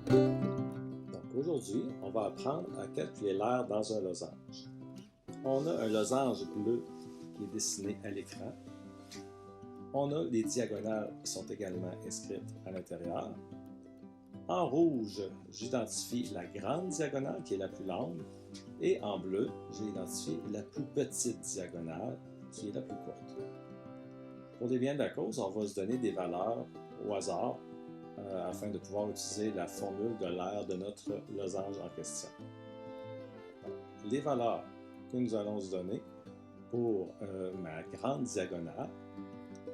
Donc aujourd'hui, on va apprendre à calculer l'aire dans un losange. On a un losange bleu qui est dessiné à l'écran. On a les diagonales qui sont également inscrites à l'intérieur. En rouge, j'identifie la grande diagonale qui est la plus longue. Et en bleu, j'ai identifié la plus petite diagonale qui est la plus courte. Pour des biens de la cause, on va se donner des valeurs au hasard afin de pouvoir utiliser la formule de l'aire de notre losange en question. Les valeurs que nous allons se donner pour ma grande diagonale,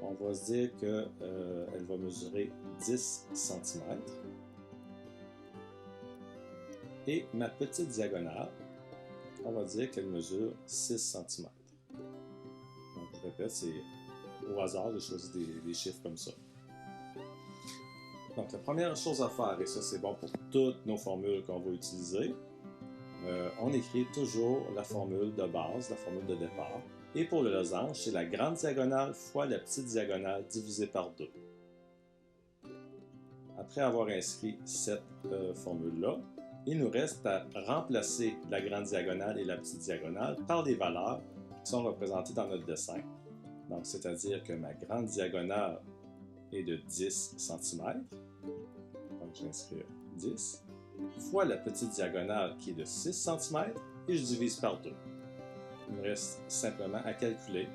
on va se dire qu'elle va mesurer 10 cm. Et ma petite diagonale, on va dire qu'elle mesure 6 cm. Donc, je répète, c'est au hasard, j'ai choisi des chiffres comme ça. Donc, la première chose à faire, et ça c'est bon pour toutes nos formules qu'on va utiliser, on écrit toujours la formule de base, la formule de départ. Et pour le losange, c'est la grande diagonale fois la petite diagonale divisée par 2. Après avoir inscrit cette formule-là, il nous reste à remplacer la grande diagonale et la petite diagonale par des valeurs qui sont représentées dans notre dessin. Donc, c'est-à-dire que ma grande diagonale est de 10 cm. Donc, je vais inscrire 10 fois la petite diagonale qui est de 6 cm et je divise par 2. Il me reste simplement à calculer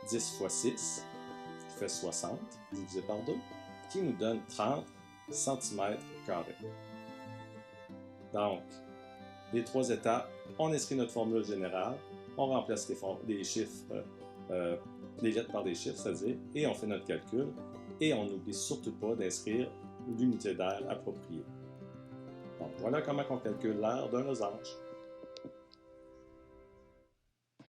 10 fois 6, qui fait 60, divisé par 2, qui nous donne 30 cm². Donc, les trois étapes, on inscrit notre formule générale, on remplace les chiffres, les lettres par des chiffres, c'est-à-dire, et on fait notre calcul, et on n'oublie surtout pas d'inscrire l'unité d'aire appropriée. Donc, voilà comment on calcule l'aire d'un losange.